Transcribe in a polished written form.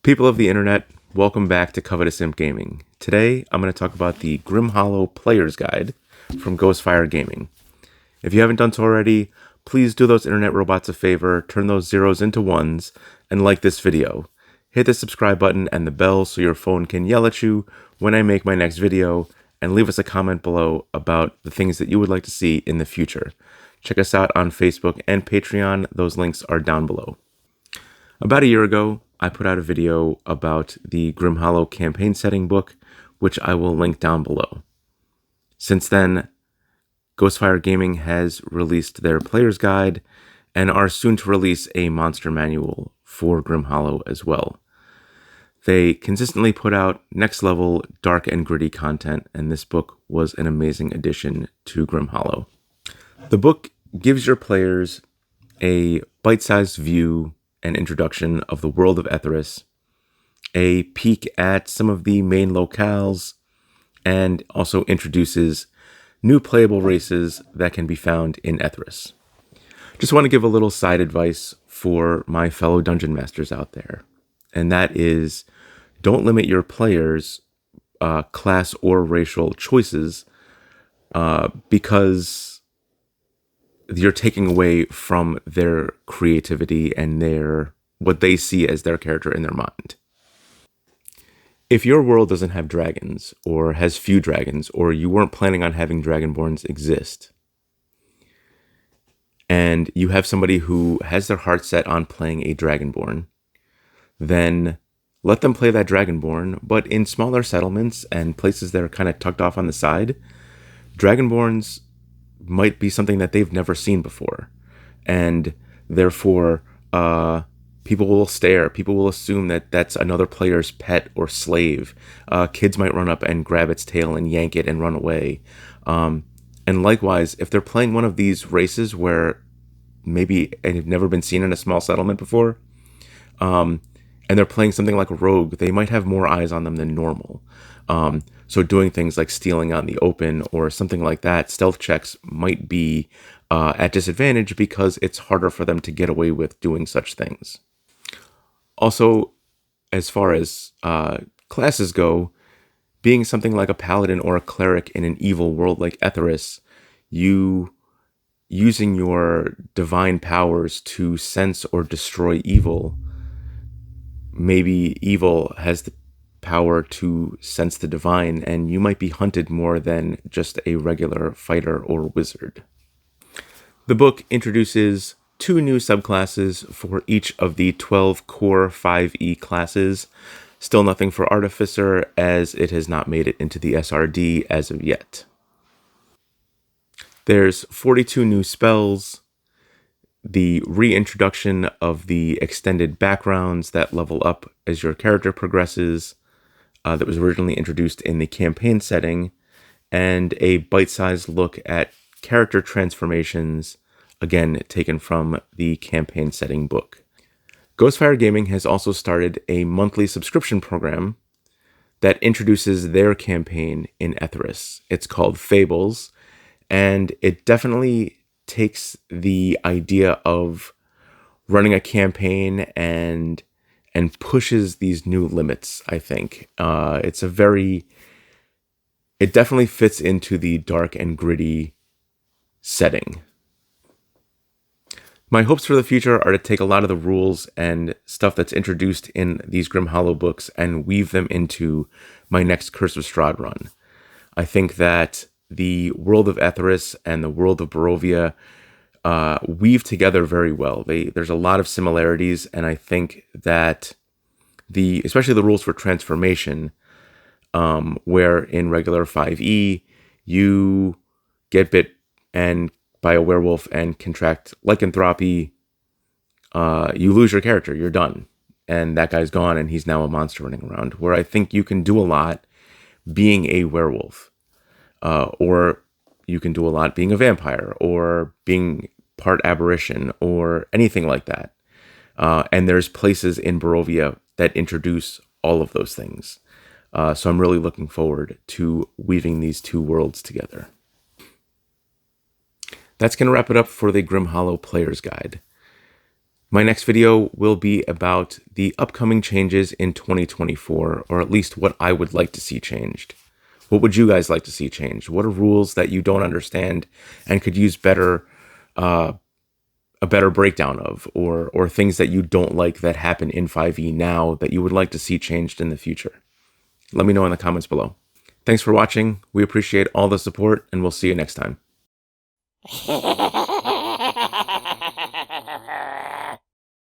People of the internet, welcome back to Covetous Imp Gaming. Today, I'm going to talk about the Grim Hollow Player's Guide from Ghostfire Gaming. If you haven't done so already, please do those internet robots a favor, turn those zeros into ones, and like this video. Hit the subscribe button and the bell so your phone can yell at you when I make my next video, and leave us a comment below about the things that you would like to see in the future. Check us out on Facebook and Patreon. Those links are down below. About a year ago, I put out a video about the Grim Hollow campaign setting book, which I will link down below. Since then, Ghostfire Gaming has released their player's guide and are soon to release a monster manual for Grim Hollow as well. They consistently put out next level dark and gritty content, and this book was an amazing addition to Grim Hollow. The book gives your players a bite-sized view and introduction of the world of Etheris, a peek at some of the main locales, and also introduces new playable races that can be found in Etheris. Just want to give a little side advice for my fellow dungeon masters out there, and that is, don't limit your players' class or racial choices because you're taking away from their creativity and what they see as their character in their mind. If your world doesn't have dragons, or has few dragons, or you weren't planning on having dragonborns exist, and you have somebody who has their heart set on playing a dragonborn, then let them play that dragonborn, but in smaller settlements and places that are kind of tucked off on the side. Dragonborns might be something that they've never seen before, and therefore people will stare. People will assume that that's another player's pet or slave. Kids might run up and grab its tail and yank it and run away. And likewise, if they're playing one of these races where maybe they've never been seen in a small settlement before, and they're playing something like a rogue, they might have more eyes on them than normal. So doing things like stealing out in the open or something like that, stealth checks might be at disadvantage because it's harder for them to get away with doing such things. Also, as far as classes go, being something like a paladin or a cleric in an evil world like Etheris, you using your divine powers to sense or destroy evil. Maybe evil has the power to sense the divine, and you might be hunted more than just a regular fighter or wizard. The book introduces 2 new subclasses for each of the 12 core 5e classes. Still nothing for Artificer, as it has not made it into the SRD as of yet. There's 42 new spells, the reintroduction of the extended backgrounds that level up as your character progresses, that was originally introduced in the campaign setting, and a bite-sized look at character transformations, again taken from the campaign setting book. Ghostfire Gaming has also started a monthly subscription program that introduces their campaign in Etheris. It's called Fables, and it definitely takes the idea of running a campaign and pushes these new limits, I think. It definitely fits into the dark and gritty setting. My hopes for the future are to take a lot of the rules and stuff that's introduced in these Grim Hollow books and weave them into my next Curse of Strahd run. I think that the world of Etheris and the world of Barovia weave together very well. There's a lot of similarities, and I think that especially the rules for transformation, where in regular 5e you get bit by a werewolf and contract lycanthropy, you lose your character, you're done, and that guy's gone, and he's now a monster running around. Where I think you can do a lot being a werewolf, or you can do a lot being a vampire, or being part aberration, or anything like that. And there's places in Barovia that introduce all of those things. So I'm really looking forward to weaving these 2 worlds together. That's going to wrap it up for the Grim Hollow Player's Guide. My next video will be about the upcoming changes in 2024, or at least what I would like to see changed. What would you guys like to see changed? What are rules that you don't understand and could use a better breakdown of, or things that you don't like that happen in 5e now that you would like to see changed in the future? Let me know in the comments below. Thanks for watching. We appreciate all the support, and we'll see you next time.